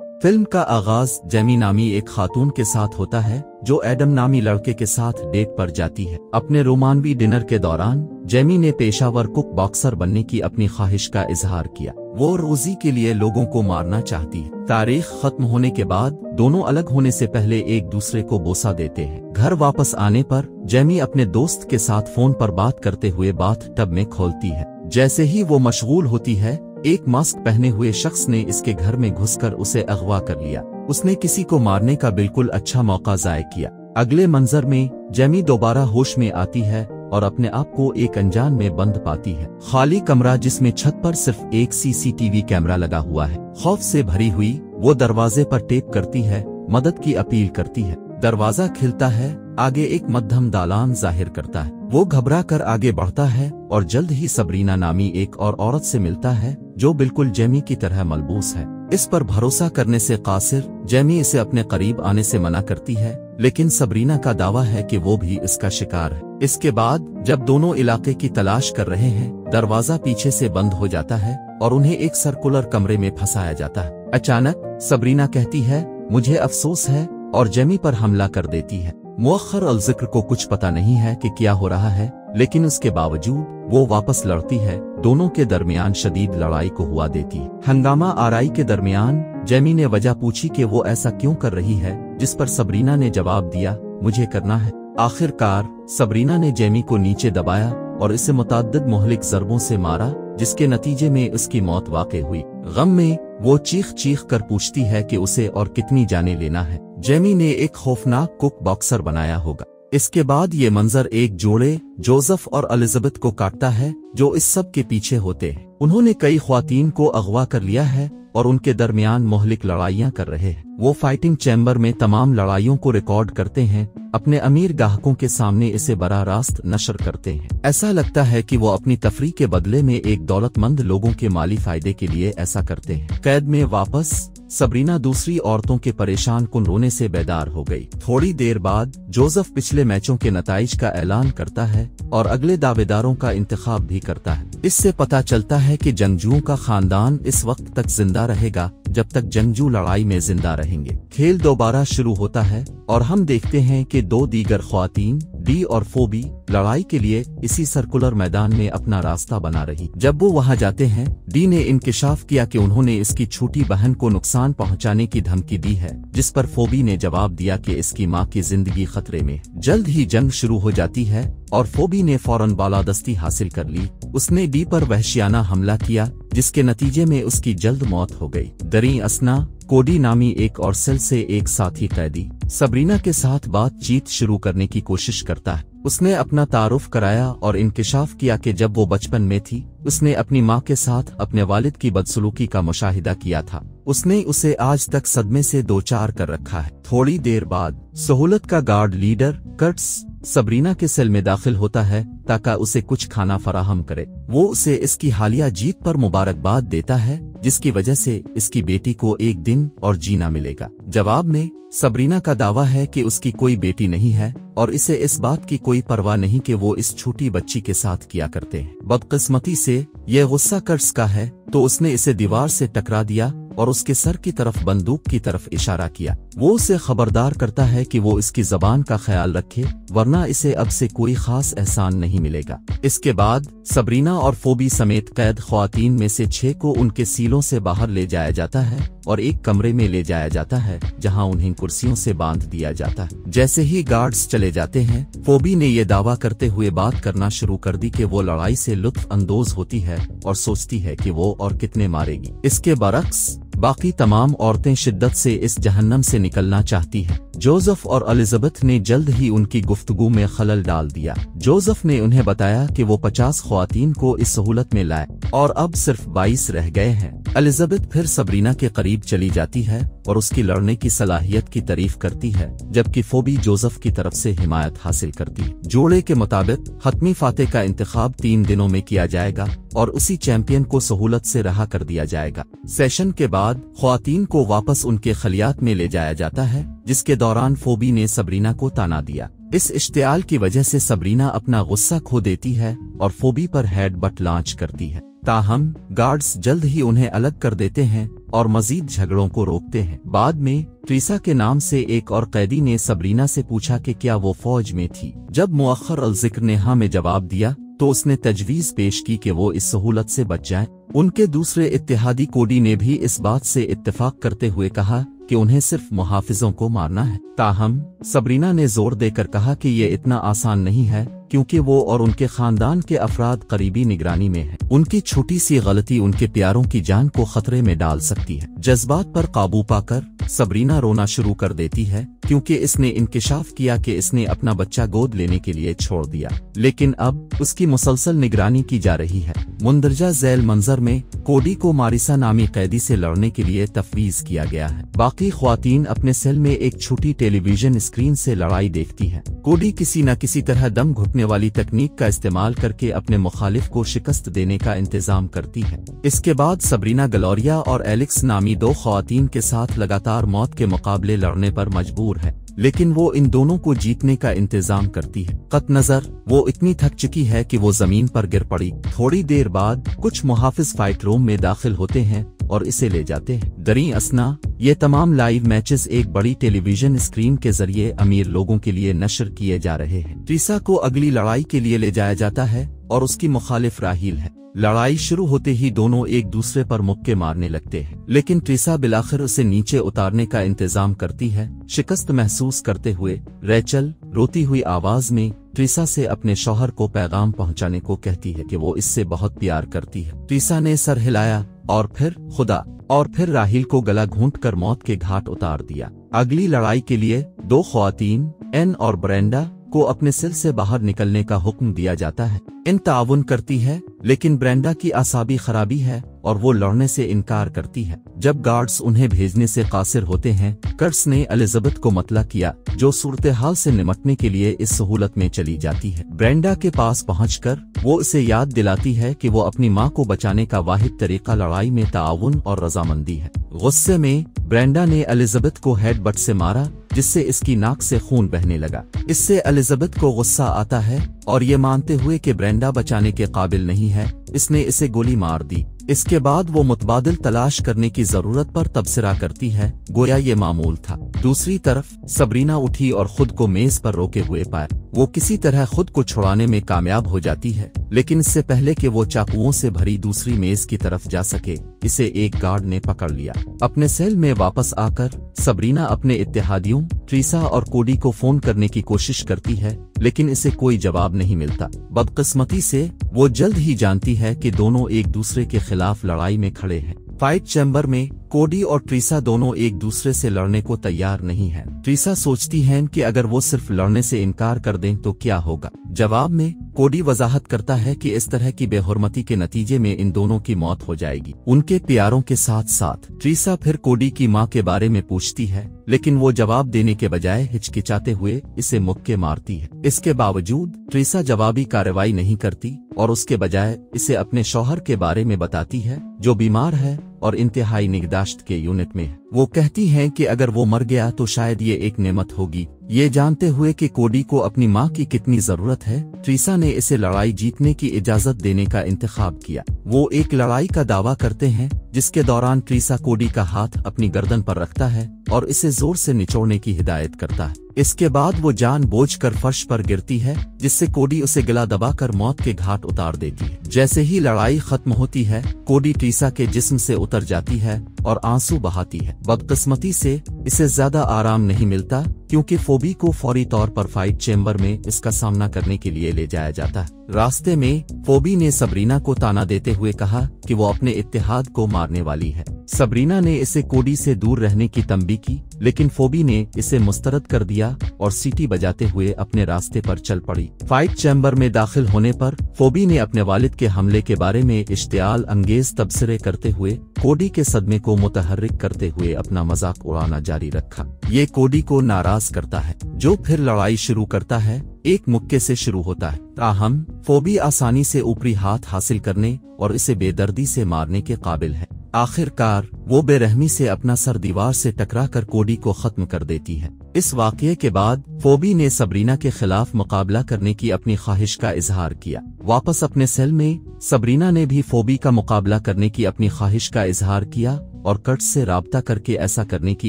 Film का आगाज Jamie नामी एक खातून के साथ होता है जो एडम नामी लड़के के साथ डेट पर जाती है। अपने रोमानवी डिनर के दौरान जेमी ने पेशावर कुक बॉक्सर बनने की अपनी ख्वाहिश का इजहार किया। वो रोजी के लिए लोगों को मारना चाहती है। तारीख खत्म होने के बाद दोनों अलग होने से पहले एक दूसरे को बोसा देते हैं। घर वापस आने पर जेमी अपने दोस्त के साथ फोन पर बात करते हुए बाथ टब में खोलती है। जैसे ही वो मशगूल होती है, एक मास्क पहने हुए शख्स ने इसके घर में घुसकर उसे अगवा कर लिया। उसने किसी को मारने का बिल्कुल अच्छा मौका ज़ाय किया। अगले मंजर में जेमी दोबारा होश में आती है और अपने आप को एक अनजान में बंद पाती है। खाली कमरा जिसमें छत पर सिर्फ एक सीसीटीवी कैमरा लगा हुआ है। खौफ से भरी हुई वो दरवाजे पर टेप करती है, मदद की अपील करती है। दरवाजा खिलता है, आगे एक मध्यम दालान जाहिर करता है। वो घबरा कर आगे बढ़ता है और जल्द ही सबरीना नामी एक और औरत से मिलता है जो बिल्कुल जेमी की तरह मलबूस है। इस पर भरोसा करने से कासिर जेमी इसे अपने करीब आने से मना करती है, लेकिन सबरीना का दावा है कि वो भी इसका शिकार है। इसके बाद जब दोनों इलाके की तलाश कर रहे हैं, दरवाजा पीछे से बंद हो जाता है और उन्हें एक सर्कुलर कमरे में फंसाया जाता है। अचानक सबरीना कहती है, मुझे अफसोस है, और जेमी पर हमला कर देती है। मुअख्खर अल जिक्र को कुछ पता नहीं है कि क्या हो रहा है, लेकिन उसके बावजूद वो वापस लड़ती है। दोनों के दरमियान शदीद लड़ाई को हुआ देती है। हंगामा आराई के दरमियान जेमी ने वजह पूछी कि वो ऐसा क्यों कर रही है, जिस पर सबरीना ने जवाब दिया, मुझे करना है। आखिरकार सबरीना ने जेमी को नीचे दबाया और इसे मुतअद्दिद मुहलिक ज़रबों से मारा, जिसके नतीजे में उसकी मौत वाक़ई हुई। गम में वो चीख चीख कर पूछती है कि उसे और कितनी जाने लेना है। जेमी ने एक खौफनाक कुक बॉक्सर बनाया होगा। इसके बाद ये मंजर एक जोड़े जोसेफ और एलिजाबेथ को काटता है जो इस सब के पीछे होते हैं। उन्होंने कई ख्वातीन को अगवा कर लिया है और उनके दरमियान मोहलिक लड़ाइयां कर रहे हैं। वो फाइटिंग चैम्बर में तमाम लड़ाइयों को रिकॉर्ड करते हैं, अपने अमीर ग्राहकों के सामने इसे बराह रास्त नशर करते हैं। ऐसा लगता है कि वो अपनी तफरीह के बदले में एक दौलतमंद लोगों के माली फायदे के लिए ऐसा करते हैं। कैद में वापस सबरीना दूसरी औरतों के परेशान कुन रोने से बेदार हो गई। थोड़ी देर बाद जोसेफ पिछले मैचों के नताइज का ऐलान करता है और अगले दावेदारों का इंतखाब भी करता है। इससे पता चलता है कि जंगजुओं का खानदान इस वक्त तक जिंदा रहेगा जब तक जंगजू लड़ाई में जिंदा रहेंगे। खेल दोबारा शुरू होता है और हम देखते हैं कि दो दीगर ख्वातीन डी और फोबी लड़ाई के लिए इसी सर्कुलर मैदान में अपना रास्ता बना रही। जब वो वहां जाते हैं, डी ने इंकिशाफ किया कि उन्होंने इसकी छोटी बहन को नुकसान पहुंचाने की धमकी दी है, जिस पर फोबी ने जवाब दिया कि इसकी मां की जिंदगी खतरे में। जल्द ही जंग शुरू हो जाती है और फोबी ने फौरन बालादस्ती हासिल कर ली। उसने डी पर वहशियाना हमला किया, जिसके नतीजे में उसकी जल्द मौत हो गई। दरी असना कोडी नामी एक और सेल से एक साथी कैदी सबरीना के साथ बातचीत शुरू करने की कोशिश करता है। उसने अपना तारुफ कराया और इंकिशाफ किया कि जब वो बचपन में थी, उसने अपनी माँ के साथ अपने वालिद की बदसलूकी का मुशाहिदा किया था। उसने उसे आज तक सदमे से दो चार कर रखा है। थोड़ी देर बाद सहूलत का गार्ड लीडर कर्ट्स सबरीना के सेल में दाखिल होता है ताकि उसे कुछ खाना फराहम करे। वो उसे इसकी हालिया जीत पर मुबारकबाद देता है, जिसकी वजह से इसकी बेटी को एक दिन और जीना मिलेगा। जवाब में सबरीना का दावा है कि उसकी कोई बेटी नहीं है और इसे इस बात की कोई परवाह नहीं कि वो इस छोटी बच्ची के साथ किया करते हैं। बदकिस्मती से यह गुस्सा कर्ट्स का है, तो उसने इसे दीवार से टकरा दिया और उसके सर की तरफ बंदूक की तरफ इशारा किया। वो उसे खबरदार करता है कि वो इसकी जबान का ख्याल रखे, वरना इसे अब से कोई खास एहसान नहीं मिलेगा। इसके बाद सबरीना और फोबी समेत कैद ख्वातीन में से 6 को उनके सीलों से बाहर ले जाया जाता है और एक कमरे में ले जाया जाता है, जहां उन्हें कुर्सियों से बांध दिया जाता है। जैसे ही गार्ड्स चले जाते हैं, फोबी ने यह दावा करते हुए बात करना शुरू कर दी कि वो लड़ाई से लुत्फ अंदोज होती है और सोचती है कि वो और कितने मारेगी। इसके बरक्स बाकी तमाम औरतें शिद्दत से इस जहन्नम से निकलना चाहती हैं। जोसेफ और एलिजाबेथ ने जल्द ही उनकी गुफ्तगू में खलल डाल दिया। जोसेफ ने उन्हें बताया कि वो 50 ख्वातीन को इस सहूलत में लाए और अब सिर्फ 22 रह गए हैं। एलिजाबेथ फिर सबरीना के करीब चली जाती है और उसकी लड़ने की सलाहियत की तारीफ करती है, जबकि फोबी जोसेफ की तरफ से हिमायत हासिल करती। जोड़े के मुताबिक हतमी फातेह का इंतखाब 3 दिनों में किया जाएगा और उसी चैंपियन को सहूलत से रहा कर दिया जाएगा। सेशन के बाद ख्वातीन को वापस उनके खलियात में ले जाया जाता है, जिसके दौरान फोबी ने सबरीना को ताना दिया। इस इश्तियाल की वजह से सबरीना अपना गुस्सा खो देती है और फोबी पर हेडबट लॉन्च करती है। ताहम गार्ड्स जल्द ही उन्हें अलग कर देते हैं और मजीद झगड़ों को रोकते हैं। बाद में ट्रीसा के नाम से एक और कैदी ने सबरीना से पूछा कि क्या वो फौज में थी। जब मुअख्खर अल जिक्र ने हाँ में जवाब दिया तो उसने तजवीज पेश की कि वो इस सहूलत से बच जाएं। उनके दूसरे इत्तेहादी कोडी ने भी इस बात से इत्तेफाक करते हुए कहा कि उन्हें सिर्फ मुहाफिजों को मारना है। ताहम सबरीना ने जोर देकर कहा कि ये इतना आसान नहीं है, क्योंकि वो और उनके खानदान के अफराद करीबी निगरानी में हैं। उनकी छोटी सी गलती उनके प्यारों की जान को खतरे में डाल सकती है। जज्बात पर काबू पाकर सबरीना रोना शुरू कर देती है, क्योंकि इसने इंकिशाफ किया कि इसने अपना बच्चा गोद लेने के लिए छोड़ दिया, लेकिन अब उसकी मुसलसल निगरानी की जा रही है। मुंदरजा झैल मंजर में कोडी को मारिसा नामी कैदी से लड़ने के लिए तफवीज किया गया है। बाकी ख्वातीन अपने सेल में एक छोटी टेलीविजन स्क्रीन से लड़ाई देखती हैं। कोडी किसी न किसी तरह दम घुटने वाली तकनीक का इस्तेमाल करके अपने मुखालिफ को शिकस्त देने का इंतजाम करती है। इसके बाद सबरीना ग्लोरिया और एलेक्स नामी दो ख्वातीन के साथ लगातार मौत के मुकाबले लड़ने पर मजबूर है, लेकिन वो इन दोनों को जीतने का इंतजाम करती है। कत नजर वो इतनी थक चुकी है कि वो जमीन पर गिर पड़ी। थोड़ी देर बाद कुछ मुहाफिज फाइट रूम में दाखिल होते हैं और इसे ले जाते हैं। दरी असना ये तमाम लाइव मैचेस एक बड़ी टेलीविजन स्क्रीन के जरिए अमीर लोगों के लिए नशर किए जा रहे हैं। ट्रीसा को अगली लड़ाई के लिए ले जाया जाता है और उसकी मुखालिफ राहील है। लड़ाई शुरू होते ही दोनों एक दूसरे पर मुक्के मारने लगते हैं, लेकिन ट्रीसा बिलाखिर उसे नीचे उतारने का इंतजाम करती है। शिकस्त महसूस करते हुए रेचल रोती हुई आवाज में ट्रीसा से अपने शौहर को पैगाम पहुंचाने को कहती है कि वो इससे बहुत प्यार करती है। ट्रीसा ने सर हिलाया और फिर खुदा और फिर राहील को गला घूंटकर मौत के घाट उतार दिया। अगली लड़ाई के लिए दो ख्वातीन एन और ब्रेंडा को अपने सिल से बाहर निकलने का हुक्म दिया जाता है। इन ताउन करती है, लेकिन ब्रेंडा की आसाबी खराबी है और वो लड़ने से इनकार करती है। जब गार्ड्स उन्हें भेजने से कासिर होते हैं, कर्ट्स ने एलिजाबेथ को मतला किया, जो सूरत हाल से निमटने के लिए इस सहूलत में चली जाती है। ब्रेंडा के पास पहुंचकर वो उसे याद दिलाती है कि वो अपनी मां को बचाने का वाहिद तरीका लड़ाई में ताउन और रजामंदी है। गुस्से में ब्रेंडा ने एलिजाबेथ को हेडबट से मारा, जिससे इसकी नाक से खून बहने लगा। इससे एलिजाबेथ को गुस्सा आता है और ये मानते हुए कि ब्रेंडा बचाने के काबिल नहीं है, इसने इसे गोली मार दी। इसके बाद वो मुतबादिल तलाश करने की जरूरत पर तबसरा करती है, गोया ये मामूल था। दूसरी तरफ सबरीना उठी और खुद को मेज पर रोके हुए पाए। वो किसी तरह खुद को छुड़ाने में कामयाब हो जाती है, लेकिन इससे पहले कि वो चाकुओं से भरी दूसरी मेज की तरफ जा सके, इसे एक गार्ड ने पकड़ लिया। अपने सेल में वापस आकर सबरीना अपने इत्तेहादियों ट्रीसा और कोडी को फोन करने की कोशिश करती है, लेकिन इसे कोई जवाब नहीं मिलता। बदकिस्मती से वो जल्द ही जानती है कि दोनों एक दूसरे के खिलाफ लड़ाई में खड़े हैं। फाइट चैम्बर में कोडी और ट्रीसा दोनों एक दूसरे से लड़ने को तैयार नहीं हैं। ट्रीसा सोचती है कि अगर वो सिर्फ लड़ने से इनकार कर दें तो क्या होगा। जवाब में कोडी वजाहत करता है कि इस तरह की बेहुरमती के नतीजे में इन दोनों की मौत हो जाएगी। उनके प्यारों के साथ साथ ट्रीसा फिर कोडी की मां के बारे में पूछती है, लेकिन वो जवाब देने के बजाय हिचकिचाते हुए इसे मुक्के मारती है। इसके बावजूद ट्रीसा जवाबी कार्रवाई नहीं करती और उसके बजाय इसे अपने शौहर के बारे में बताती है, जो बीमार है और इंतहाई निगहदाश्त के यूनिट में है। वो कहती हैं कि अगर वो मर गया तो शायद ये एक नेमत होगी। ये जानते हुए कि कोडी को अपनी मां की कितनी जरूरत है, ट्रीसा ने इसे लड़ाई जीतने की इजाजत देने का इंतखाब किया। वो एक लड़ाई का दावा करते हैं, जिसके दौरान ट्रीसा कोडी का हाथ अपनी गर्दन पर रखता है और इसे जोर से निचोड़ने की हिदायत करता है। इसके बाद वो जानबूझकर फर्श पर गिरती है, जिससे कोडी उसे गला दबाकर मौत के घाट उतार देती है। जैसे ही लड़ाई खत्म होती है, कोडी ट्रीसा के जिस्म से उतर जाती है और आंसू बहाती है। बदकिस्मती से इसे ज्यादा आराम नहीं मिलता, क्योंकि फोबी को फौरी तौर पर फाइट चेम्बर में इसका सामना करने के लिए ले जाया जाता है। रास्ते में फोबी ने सबरीना को ताना देते हुए कहा कि वो अपने इत्तेहाद को मारने वाली है। सबरीना ने इसे कोडी से दूर रहने की तंबी की, लेकिन फोबी ने इसे मुस्तरद कर दिया और सीटी बजाते हुए अपने रास्ते पर चल पड़ी। फाइट चैम्बर में दाखिल होने पर फोबी ने अपने वालिद के हमले के बारे में इश्तियाल अंगेज तबसरे करते हुए कोडी के सदमे को मुतहर्रिक करते हुए अपना मजाक उड़ाना जारी रखा। ये कोडी को नाराज करता है, जो फिर लड़ाई शुरू करता है। एक मुक्के से शुरू होता है, ताहम फोबी आसानी से ऊपरी हाथ हासिल करने और इसे बेदर्दी से मारने के काबिल है। आखिरकार वो बेरहमी से अपना सर दीवार से टकराकर कोडी को खत्म कर देती है। इस वाकये के बाद फोबी ने सबरीना के खिलाफ मुकाबला करने की अपनी ख्वाहिश का इजहार किया। वापस अपने सेल में सबरीना ने भी फोबी का मुकाबला करने की अपनी ख्वाहिश का इजहार किया और कर्ट्स से राब्ता करके ऐसा करने की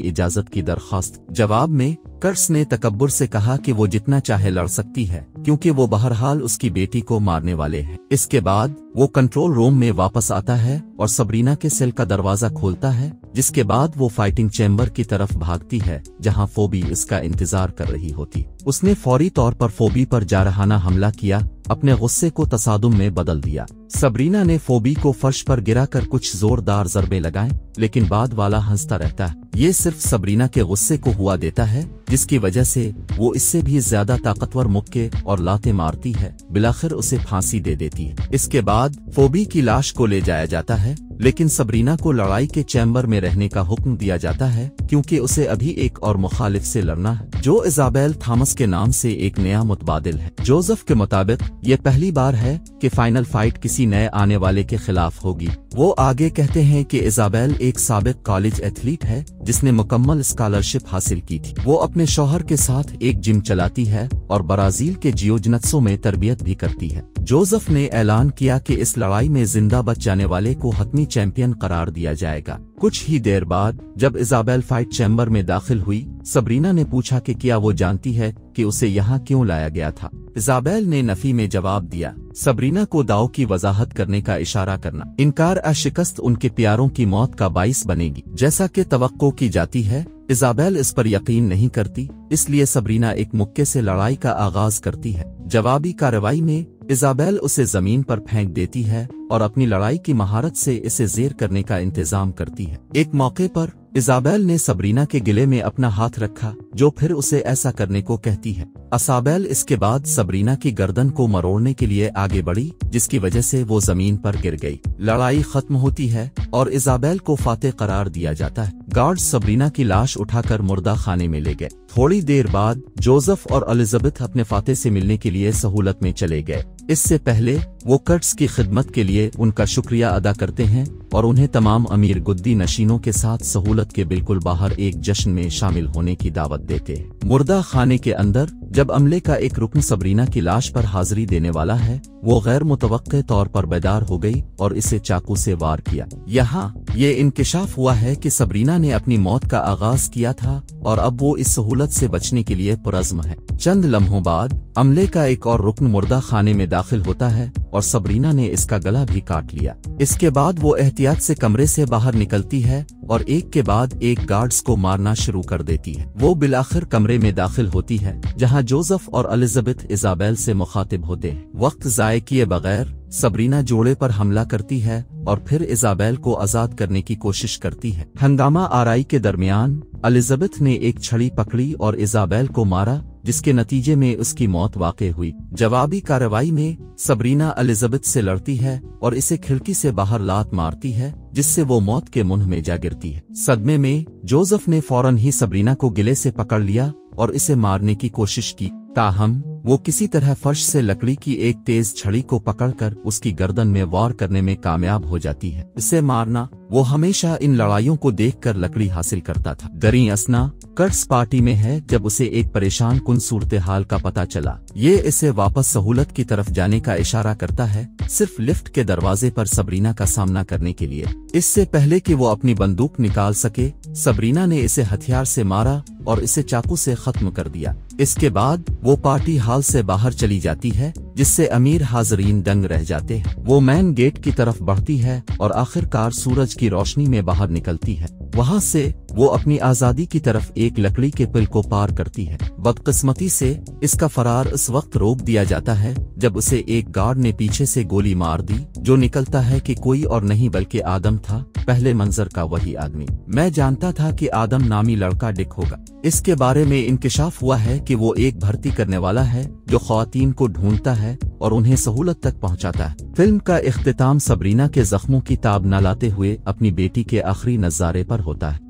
इजाजत की दरख्वास्त। जवाब में कर्ट्स ने तकब्बुर से कहा कि वो जितना चाहे लड़ सकती है, क्योंकि वो बहरहाल उसकी बेटी को मारने वाले हैं। इसके बाद वो कंट्रोल रूम में वापस आता है और सबरीना के सेल का दरवाजा खोलता है, जिसके बाद वो फाइटिंग चैम्बर की तरफ भागती है, जहां फोबी इसका इंतजार कर रही होती। उसने फौरी तौर पर फोबी पर जारहाना हमला किया, अपने गुस्से को तसादुम में बदल दिया। सबरीना ने फोबी को फर्श पर गिराकर कुछ जोरदार ज़रबे लगाए, लेकिन बाद वाला हंसता रहता है। ये सिर्फ सबरीना के गुस्से को हुआ देता है, जिसकी वजह से वो इससे भी ज्यादा ताकतवर मुक्के और लाते मारती है। बिलाखिर उसे फांसी दे देती है। इसके बाद फोबी की लाश को ले जाया जाता है, लेकिन सबरीना को लड़ाई के चैम्बर में रहने का हुक्म दिया जाता है, क्योंकि उसे अभी एक और मुखालिफ से लड़ना है, जो इजाबेल थॉमस के नाम से एक नया मुतबादिल है। जोसेफ के मुताबिक ये पहली बार है कि फाइनल फाइट किसी नए आने वाले के खिलाफ होगी। वो आगे कहते हैं कि इजाबेल एक साबिक कॉलेज एथलीट है, जिसने मुकम्मल स्कॉलरशिप हासिल की थी। वो अपने शौहर के साथ एक जिम चलाती है और ब्राजील के जियोजित्सु में तरबियत भी करती है। जोसेफ ने ऐलान किया कि इस लड़ाई में जिंदा बच जाने वाले को हतमी चैंपियन करार दिया जाएगा। कुछ ही देर बाद जब इजाबेल फाइट चैम्बर में दाखिल हुई, सबरीना ने पूछा कि क्या वो जानती है कि उसे यहाँ क्यों लाया गया था। इजाबेल ने नफी में जवाब दिया। सबरीना को दाव की वजाहत करने का इशारा करना। इनकार शिकस्त उनके प्यारों की मौत का बाइस बनेगी, जैसा कि तवक्को की जाती है। इजाबेल इस पर यकीन नहीं करती, इसलिए सबरीना एक मुक्के से लड़ाई का आगाज करती है। जवाबी कार्रवाई में इजाबेल उसे जमीन पर फेंक देती है और अपनी लड़ाई की महारत से इसे जेर करने का इंतजाम करती है। एक मौके पर इजाबेल ने सबरीना के गिले में अपना हाथ रखा, जो फिर उसे ऐसा करने को कहती है। इजाबेल इसके बाद सबरीना की गर्दन को मरोड़ने के लिए आगे बढ़ी, जिसकी वजह से वो जमीन पर गिर गई। लड़ाई खत्म होती है और इजाबेल को फातेह करार दिया जाता है। गार्ड्स सबरीना की लाश उठाकर मुर्दा खाने में ले गए। थोड़ी देर बाद जोसेफ और एलिजाबेथ अपने फातेह से मिलने के लिए सहूलत में चले गए। इससे पहले वो कर्ट्स की खिदमत के लिए उनका शुक्रिया अदा करते हैं और उन्हें तमाम अमीर गुद्दी नशीनों के साथ सहूलत के बिल्कुल बाहर एक जश्न में शामिल होने की दावत देते हैं। मुर्दा खाने के अंदर जब अमले का एक रुकन सबरीना की लाश पर हाजिरी देने वाला है, वो गैर मुतवक्के तौर पर बेदार हो गई और इसे चाकू से वार किया। यहाँ ये इंकिशाफ हुआ है कि सबरीना ने अपनी मौत का आगाज किया था और अब वो इस सहूलत से बचने के लिए पुरज़्म है। चंद लम्हों बाद अमले का एक और रुकन मुर्दा खाने में दाखिल होता है और सबरीना ने इसका गला भी काट लिया। इसके बाद वो एहतियात से कमरे से बाहर निकलती है और एक के बाद एक गार्ड्स को मारना शुरू कर देती है। वो बिलाखिर कमरे में दाखिल होती है, जहां जोसेफ और एलिजाबेथ इजाबेल से मुखातिब होते हैं। वक्त जाये किए बगैर सबरीना जोड़े पर हमला करती है और फिर इजाबेल को आजाद करने की कोशिश करती है। हंगामा आराई के दरमियान एलिजाबेथ ने एक छड़ी पकड़ी और इजाबेल को मारा, जिसके नतीजे में उसकी मौत वाक़ई हुई। जवाबी कार्रवाई में सबरीना एलिजाबेथ से लड़ती है और इसे खिड़की से बाहर लात मारती है, जिससे वो मौत के मुंह में जा गिरती है। सदमे में जोसेफ ने फौरन ही सबरीना को गिले से पकड़ लिया और इसे मारने की कोशिश की, ताहम वो किसी तरह फर्श से लकड़ी की एक तेज छड़ी को पकड़कर उसकी गर्दन में वार करने में कामयाब हो जाती है। इसे मारना वो हमेशा इन लड़ाइयों को देखकर लकड़ी हासिल करता था। दरी असना कर्ट्स पार्टी में है जब उसे एक परेशान कुन सूरत हाल का पता चला। ये इसे वापस सहूलत की तरफ जाने का इशारा करता है, सिर्फ लिफ्ट के दरवाजे पर सबरीना का सामना करने के लिए। इससे पहले कि वो अपनी बंदूक निकाल सके, सबरीना ने इसे हथियार से मारा और इसे चाकू से खत्म कर दिया। इसके बाद वो पार्टी हॉल से बाहर चली जाती है, जिससे अमीर हाजरीन दंग रह जाते हैं। वो मैन गेट की तरफ बढ़ती है और आखिरकार सूरज की रोशनी में बाहर निकलती है। वहां से वो अपनी आजादी की तरफ एक लकड़ी के पुल को पार करती है। बदकिस्मती से इसका फरार इस वक्त रोक दिया जाता है जब उसे एक गार्ड ने पीछे से गोली मार दी, जो निकलता है कि कोई और नहीं बल्कि आदम था, पहले मंजर का वही आदमी। मैं जानता था कि आदम नामी लड़का डिक होगा। इसके बारे में इंकिशाफ हुआ है कि वो एक भर्ती करने वाला है जो ख्वातीन को ढूंढता है और उन्हें सहूलत तक पहुंचाता है। फिल्म का इख्तिताम सबरीना के जख्मों की ताब न लाते हुए अपनी बेटी के आखिरी नज़ारे पर होता है।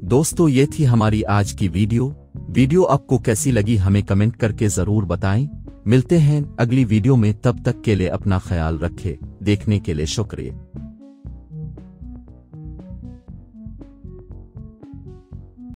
दोस्तों, ये थी हमारी आज की वीडियो आपको कैसी लगी हमें कमेंट करके जरूर बताएं। मिलते हैं अगली वीडियो में, तब तक के लिए अपना ख्याल रखें। देखने के लिए शुक्रिया।